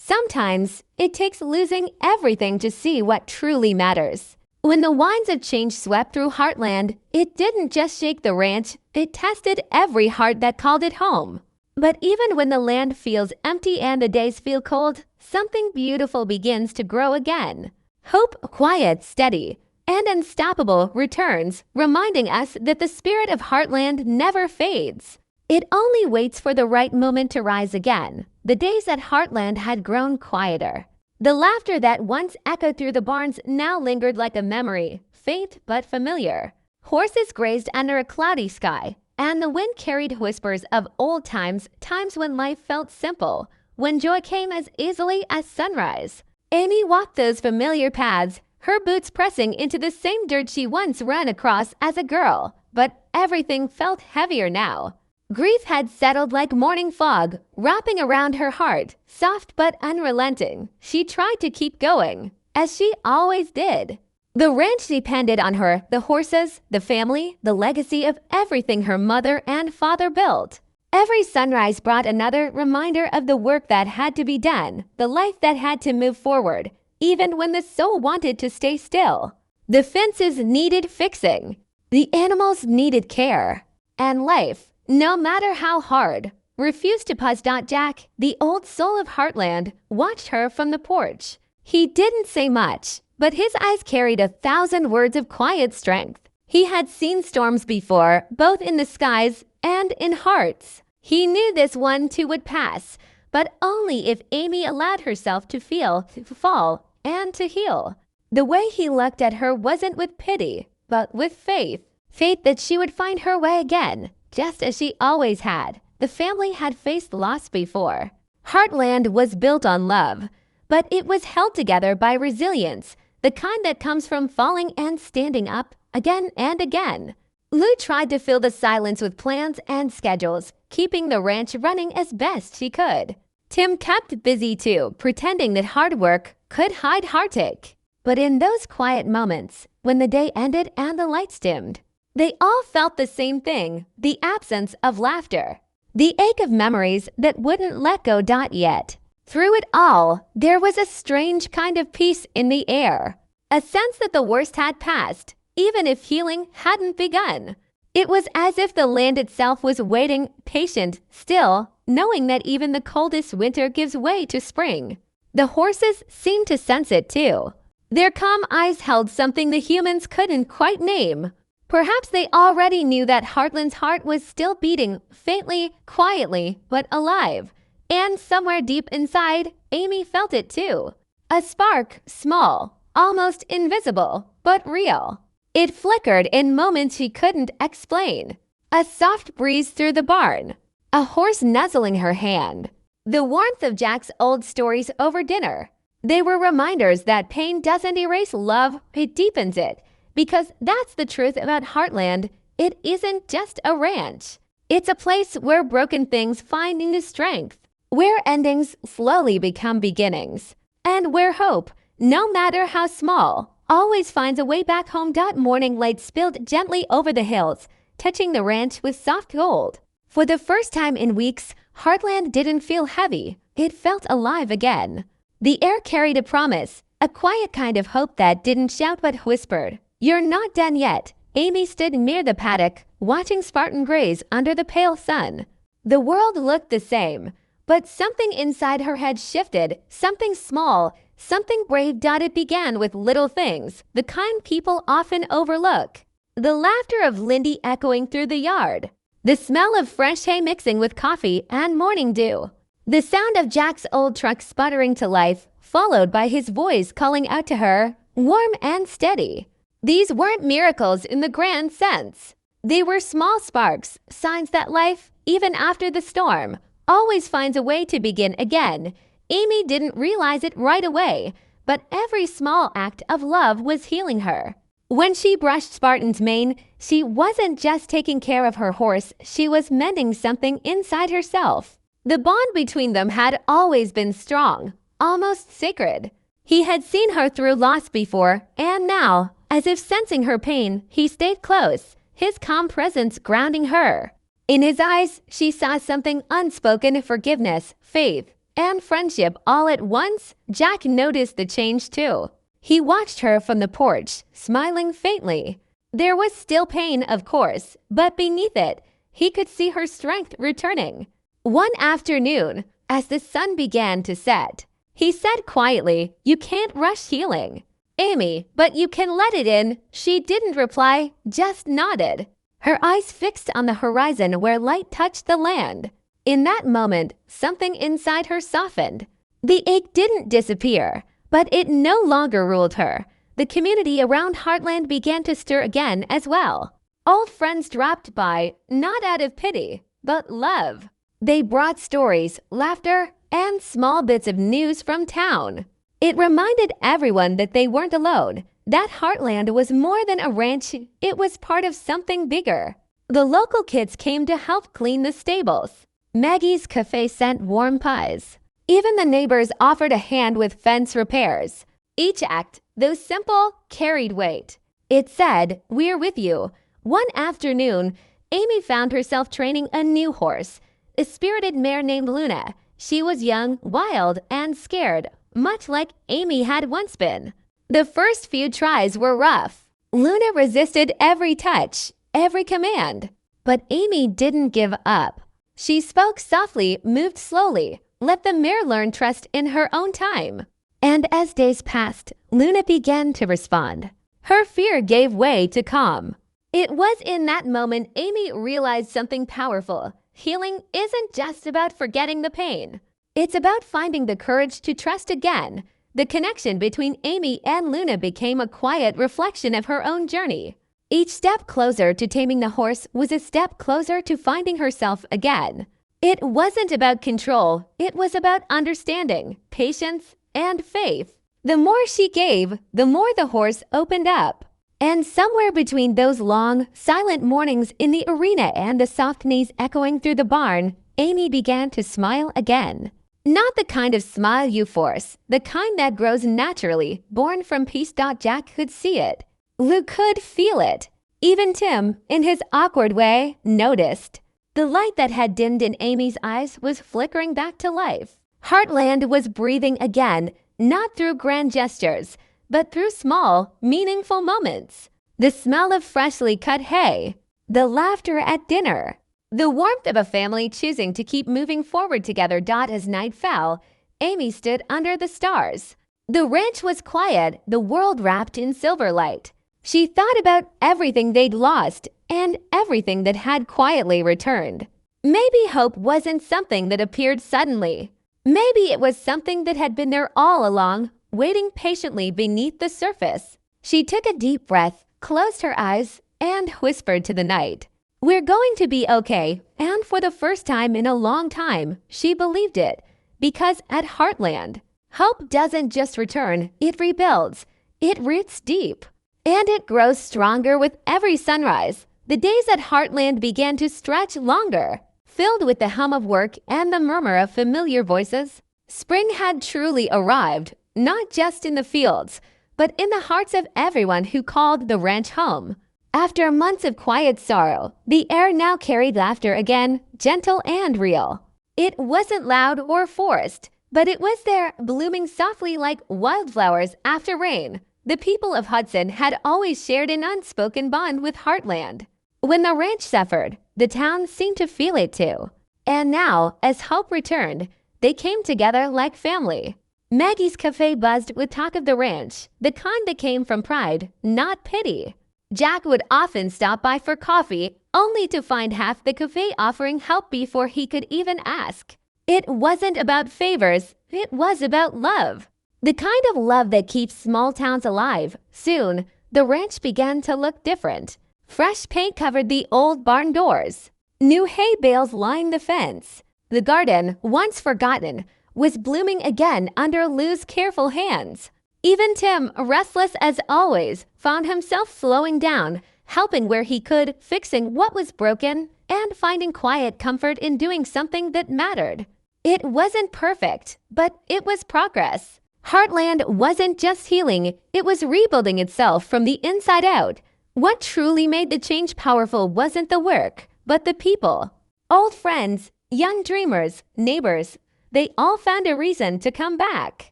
Sometimes it takes losing everything to see what truly matters. When the winds of change swept through Heartland, it didn't just shake the ranch, it tested every heart that called it home. But even when the land feels empty and the days feel cold, something beautiful begins to grow again. Hope, quiet, steady, and unstoppable, returns, reminding us that the spirit of Heartland never fades. It only waits for the right moment to rise again. The days at Heartland had grown quieter. The laughter that once echoed through the barns now lingered like a memory, faint but familiar. Horses grazed under a cloudy sky, and the wind carried whispers of old times, times when life felt simple, when joy came as easily as sunrise. Amy walked those familiar paths, her boots pressing into the same dirt she once ran across as a girl, but everything felt heavier now. Grief had settled like morning fog, wrapping around her heart, soft but unrelenting. She tried to keep going, as she always did. The ranch depended on her, the horses, the family, the legacy of everything her mother and father built. Every sunrise brought another reminder of the work that had to be done, the life that had to move forward, even when the soul wanted to stay still. The fences needed fixing. The animals needed care. And life, no matter how hard, refused to pause. Jack, the old soul of Heartland, watched her from the porch. He didn't say much, but his eyes carried 1,000 words of quiet strength. He had seen storms before, both in the skies and in hearts. He knew this one too would pass, but only if Amy allowed herself to feel, to fall, and to heal. The way he looked at her wasn't with pity, but with faith. Faith that she would find her way again, just as she always had. The family had faced loss before. Heartland was built on love, but it was held together by resilience, the kind that comes from falling and standing up again and again. Lou tried to fill the silence with plans and schedules, keeping the ranch running as best she could. Tim kept busy too, pretending that hard work could hide heartache. But in those quiet moments, when the day ended and the lights dimmed, they all felt the same thing, the absence of laughter. The ache of memories that wouldn't let go. Yet, through it all, there was a strange kind of peace in the air. A sense that the worst had passed, even if healing hadn't begun. It was as if the land itself was waiting, patient, still, knowing that even the coldest winter gives way to spring. The horses seemed to sense it too. Their calm eyes held something the humans couldn't quite name. Perhaps they already knew that Heartland's heart was still beating, faintly, quietly, but alive. And somewhere deep inside, Amy felt it too. A spark, small, almost invisible, but real. It flickered in moments she couldn't explain. A soft breeze through the barn. A horse nuzzling her hand. The warmth of Jack's old stories over dinner. They were reminders that pain doesn't erase love, it deepens it. Because that's the truth about Heartland. It isn't just a ranch. It's a place where broken things find new strength. Where endings slowly become beginnings. And where hope, no matter how small, always finds a way back home. Morning light spilled gently over the hills, touching the ranch with soft gold. For the first time in weeks, Heartland didn't feel heavy. It felt alive again. The air carried a promise, a quiet kind of hope that didn't shout but whispered. "You're not done yet." Amy stood near the paddock, watching Spartan graze under the pale sun. The world looked the same, but something inside her had shifted, something small, something brave. It began with little things, the kind people often overlook. The laughter of Lindy echoing through the yard. The smell of fresh hay mixing with coffee and morning dew. The sound of Jack's old truck sputtering to life, followed by his voice calling out to her, warm and steady. These weren't miracles in the grand sense. They were small sparks, signs that life, even after the storm, always finds a way to begin again. Amy didn't realize it right away, but every small act of love was healing her. When she brushed Spartan's mane, she wasn't just taking care of her horse, she was mending something inside herself. The bond between them had always been strong, almost sacred. He had seen her through loss before, and now, as if sensing her pain, he stayed close, his calm presence grounding her. In his eyes, she saw something unspoken: forgiveness, faith, and friendship all at once, Jack noticed the change too. He watched her from the porch, smiling faintly. There was still pain, of course, but beneath it, he could see her strength returning. One afternoon, as the sun began to set, he said quietly, "You can't rush healing." "Amy, but you can let it in." She didn't reply, just nodded, her eyes fixed on the horizon where light touched the land. In that moment, something inside her softened. The ache didn't disappear, but it no longer ruled her. The community around Heartland began to stir again as well. Old friends dropped by, not out of pity, but love. They brought stories, laughter, and small bits of news from town. It reminded everyone that they weren't alone, that Heartland was more than a ranch, it was part of something bigger. The local kids came to help clean the stables. Maggie's cafe sent warm pies. Even the neighbors offered a hand with fence repairs. Each act, though simple, carried weight. It said, "We're with you." One afternoon, Amy found herself training a new horse, a spirited mare named Luna. She was young, wild, and scared, much like Amy had once been. The first few tries were rough. Luna resisted every touch, every command. But Amy didn't give up. She spoke softly, moved slowly, let the mare learn trust in her own time. And as days passed, Luna began to respond. Her fear gave way to calm. It was in that moment Amy realized something powerful. Healing isn't just about forgetting the pain. It's about finding the courage to trust again. The connection between Amy and Luna became a quiet reflection of her own journey. Each step closer to taming the horse was a step closer to finding herself again. It wasn't about control, it was about understanding, patience, and faith. The more she gave, the more the horse opened up. And somewhere between those long, silent mornings in the arena and the soft knees echoing through the barn, Amy began to smile again. Not the kind of smile you force, the kind that grows naturally, born from peace. Jack could see it. Luke could feel it. Even Tim, in his awkward way, noticed. The light that had dimmed in Amy's eyes was flickering back to life. Heartland was breathing again, not through grand gestures, but through small, meaningful moments. The smell of freshly cut hay, the laughter at dinner, the warmth of a family choosing to keep moving forward together. As night fell, Amy stood under the stars. The ranch was quiet, the world wrapped in silver light. She thought about everything they'd lost and everything that had quietly returned. Maybe hope wasn't something that appeared suddenly. Maybe it was something that had been there all along, waiting patiently beneath the surface. She took a deep breath, closed her eyes, and whispered to the night, "We're going to be okay." And for the first time in a long time, she believed it. Because at Heartland, hope doesn't just return, it rebuilds. It roots deep. And it grows stronger with every sunrise. The days at Heartland began to stretch longer, filled with the hum of work and the murmur of familiar voices. Spring had truly arrived, not just in the fields, but in the hearts of everyone who called the ranch home. After months of quiet sorrow, the air now carried laughter again, gentle and real. It wasn't loud or forced, but it was there, blooming softly like wildflowers after rain. The people of Hudson had always shared an unspoken bond with Heartland. When the ranch suffered, the town seemed to feel it too. And now, as hope returned, they came together like family. Maggie's cafe buzzed with talk of the ranch, the kind that came from pride, not pity. Jack would often stop by for coffee, only to find half the cafe offering help before he could even ask. It wasn't about favors, it was about love. The kind of love that keeps small towns alive. Soon, the ranch began to look different. Fresh paint covered the old barn doors. New hay bales lined the fence. The garden, once forgotten, was blooming again under Lou's careful hands. Even Tim, restless as always, found himself slowing down, helping where he could, fixing what was broken, and finding quiet comfort in doing something that mattered. It wasn't perfect, but it was progress. Heartland wasn't just healing, it was rebuilding itself from the inside out. What truly made the change powerful wasn't the work, but the people. Old friends, young dreamers, neighbors, they all found a reason to come back.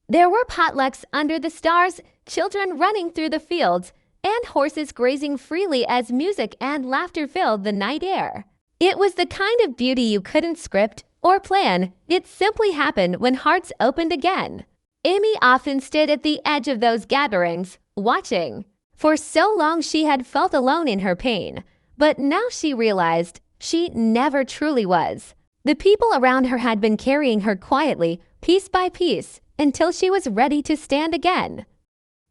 There were potlucks under the stars, children running through the fields, and horses grazing freely as music and laughter filled the night air. It was the kind of beauty you couldn't script or plan. It simply happened when hearts opened again. Amy often stood at the edge of those gatherings, watching. For so long she had felt alone in her pain, but now she realized she never truly was. The people around her had been carrying her quietly, piece by piece, until she was ready to stand again.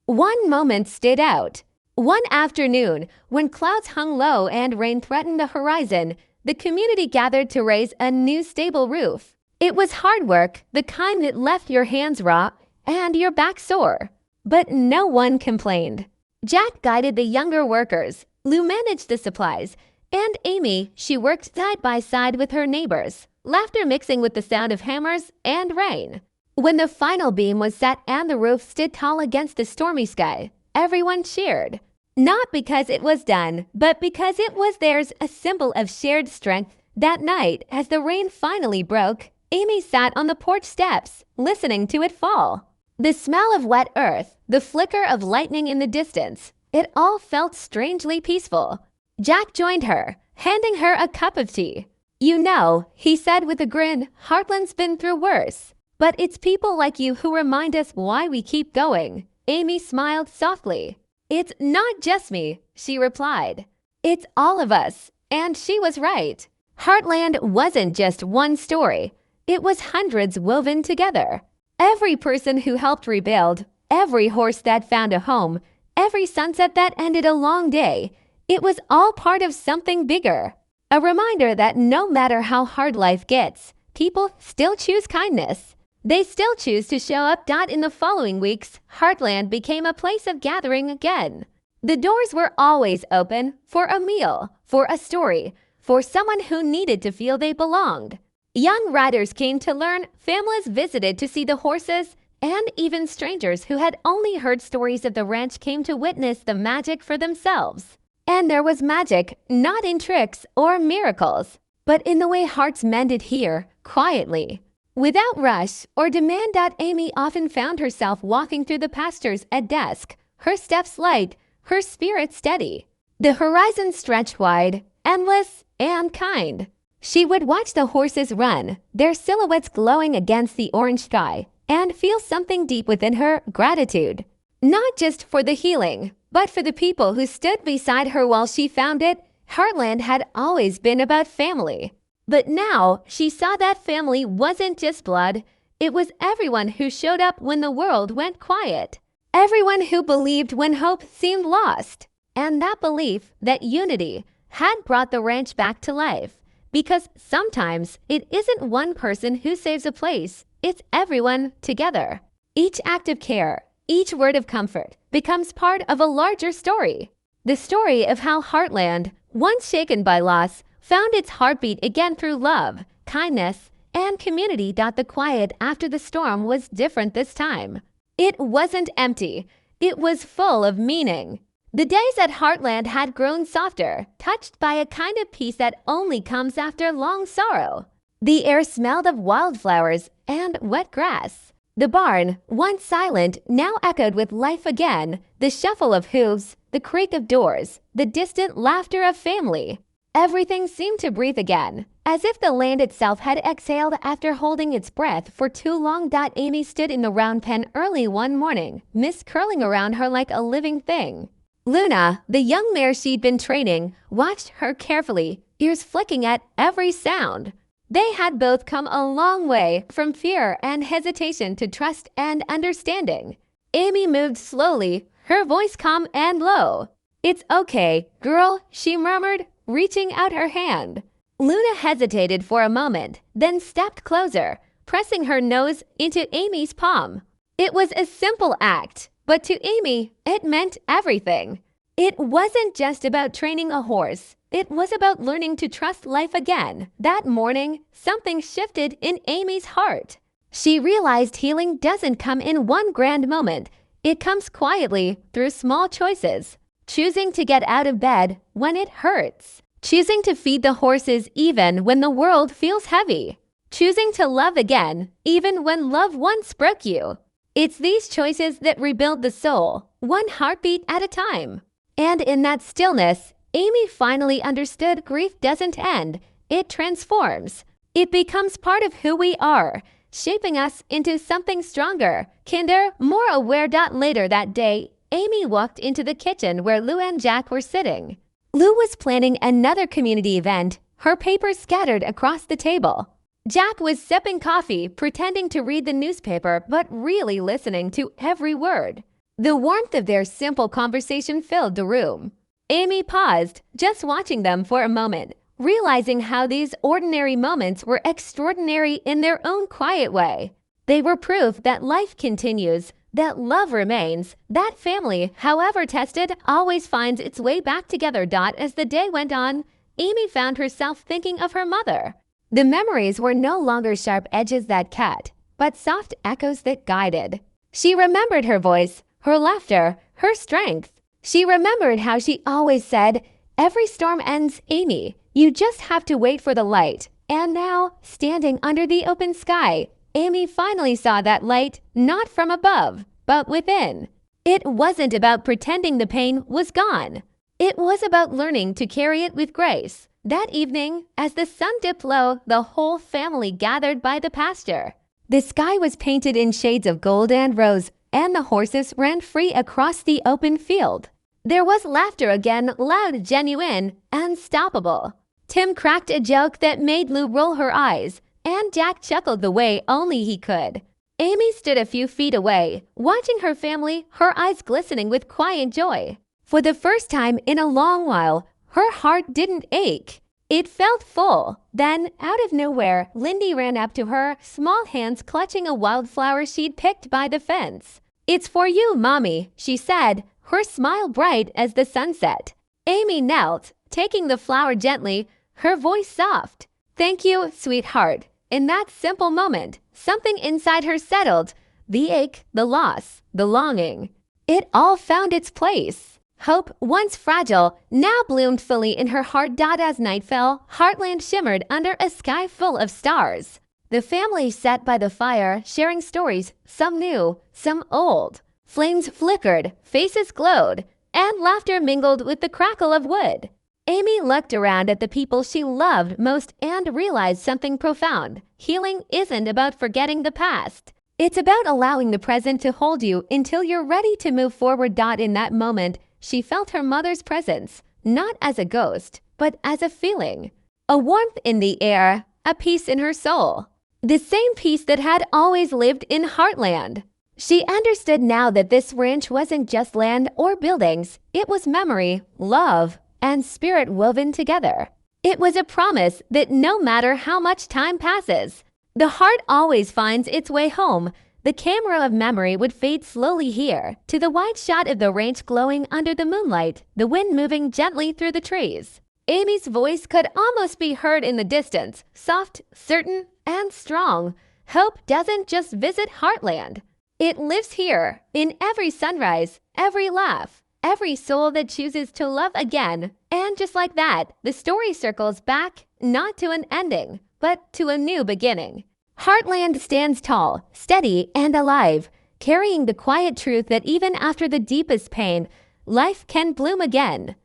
One moment stood out. One afternoon, when clouds hung low and rain threatened the horizon, the community gathered to raise a new stable roof. It was hard work, the kind that left your hands raw and your back sore. But no one complained. Jack guided the younger workers, Lou managed the supplies, and Amy, she worked side by side with her neighbors, laughter mixing with the sound of hammers and rain. When the final beam was set and the roof stood tall against the stormy sky, everyone cheered. Not because it was done, but because it was theirs, a symbol of shared strength. That night, as the rain finally broke, Amy sat on the porch steps, listening to it fall. The smell of wet earth, the flicker of lightning in the distance, it all felt strangely peaceful. Jack joined her, handing her a cup of tea. "You know," he said with a grin, "Heartland's been through worse. But it's people like you who remind us why we keep going." Amy smiled softly. "It's not just me," she replied. "It's all of us." And she was right. Heartland wasn't just one story. It was hundreds woven together. Every person who helped rebuild, every horse that found a home, every sunset that ended a long day, it was all part of something bigger. A reminder that no matter how hard life gets, people still choose kindness. They still choose to show up. In the following weeks, Heartland became a place of gathering again. The doors were always open for a meal, for a story, for someone who needed to feel they belonged. Young riders came to learn, families visited to see the horses, and even strangers who had only heard stories of the ranch came to witness the magic for themselves. And there was magic, not in tricks or miracles, but in the way hearts mended here, quietly. Without rush or demand. Amy often found herself walking through the pastures at dusk, her steps light, her spirit steady. The horizon stretched wide, endless, and kind. She would watch the horses run, their silhouettes glowing against the orange sky, and feel something deep within her, gratitude. Not just for the healing, but for the people who stood beside her while she found it. Heartland had always been about family. But now she saw that family wasn't just blood. It was everyone who showed up when the world went quiet. Everyone who believed when hope seemed lost. And that belief, that unity, had brought the ranch back to life. Because sometimes it isn't one person who saves a place, it's everyone together. Each act of care, each word of comfort, becomes part of a larger story. The story of how Heartland, once shaken by loss, found its heartbeat again through love, kindness, and community. The quiet after the storm was different this time. It wasn't empty. It was full of meaning. The days at Heartland had grown softer, touched by a kind of peace that only comes after long sorrow. The air smelled of wildflowers and wet grass. The barn, once silent, now echoed with life again, the shuffle of hooves, the creak of doors, the distant laughter of family. Everything seemed to breathe again, as if the land itself had exhaled after holding its breath for too long. Amy stood in the round pen early one morning, mist curling around her like a living thing. Luna, the young mare she'd been training, watched her carefully, ears flicking at every sound. They had both come a long way from fear and hesitation to trust and understanding. Amy moved slowly, her voice calm and low. "It's okay, girl," she murmured, reaching out her hand. Luna hesitated for a moment, then stepped closer, pressing her nose into Amy's palm. It was a simple act, but to Amy, it meant everything. It wasn't just about training a horse. It was about learning to trust life again. That morning, something shifted in Amy's heart. She realized healing doesn't come in one grand moment. It comes quietly through small choices. Choosing to get out of bed when it hurts. Choosing to feed the horses even when the world feels heavy. choosing to love again, even when love once broke you. It's these choices that rebuild the soul, one heartbeat at a time. And in that stillness, Amy finally understood grief doesn't end, it transforms. It becomes part of who we are, shaping us into something stronger, kinder, more aware. Later that day, Amy walked into the kitchen where Lou and Jack were sitting. Lou was planning another community event, her papers scattered across the table. Jack was sipping coffee, pretending to read the newspaper, but really listening to every word. The warmth of their simple conversation filled the room. Amy paused, just watching them for a moment, realizing how these ordinary moments were extraordinary in their own quiet way. They were proof that life continues, that love remains, that family, however tested, always finds its way back together. As the day went on, Amy found herself thinking of her mother. The memories were no longer sharp edges that cut, but soft echoes that guided. She remembered her voice, her laughter, her strength. She remembered how she always said, "Every storm ends, Amy. You just have to wait for the light." And now, standing under the open sky, Amy finally saw that light, not from above, but within. It wasn't about pretending the pain was gone. It was about learning to carry it with grace. That evening, as the sun dipped low, the whole family gathered by the pasture. The sky was painted in shades of gold and rose, and the horses ran free across the open field. There was laughter again, loud, genuine, unstoppable. Tim cracked a joke that made Lou roll her eyes, and Jack chuckled the way only he could. Amy stood a few feet away, watching her family, her eyes glistening with quiet joy. For the first time in a long while, her heart didn't ache. It felt full. Then, out of nowhere, Lindy ran up to her, small hands clutching a wildflower she'd picked by the fence. "It's for you, Mommy," she said, her smile bright as the sunset. Amy knelt, taking the flower gently, her voice soft. "Thank you, sweetheart." In that simple moment, something inside her settled. The ache, the loss, the longing. It all found its place. Hope, once fragile, now bloomed fully in her heart. As night fell, Heartland shimmered under a sky full of stars. The family sat by the fire, sharing stories, some new, some old. Flames flickered, faces glowed, and laughter mingled with the crackle of wood. Amy looked around at the people she loved most and realized something profound. Healing isn't about forgetting the past. It's about allowing the present to hold you until you're ready to move forward. In that moment, she felt her mother's presence, not as a ghost, but as a feeling. A warmth in the air, a peace in her soul. The same peace that had always lived in Heartland. She understood now that this ranch wasn't just land or buildings. It was memory, love, and spirit woven together. It was a promise that no matter how much time passes, the heart always finds its way home. The camera of memory would fade slowly here, to the wide shot of the ranch glowing under the moonlight, the wind moving gently through the trees. Amy's voice could almost be heard in the distance, soft, certain, and strong. Hope doesn't just visit Heartland. It lives here, in every sunrise, every laugh, every soul that chooses to love again. And just like that, the story circles back, not to an ending, but to a new beginning. Heartland stands tall, steady, and alive, carrying the quiet truth that even after the deepest pain, life can bloom again.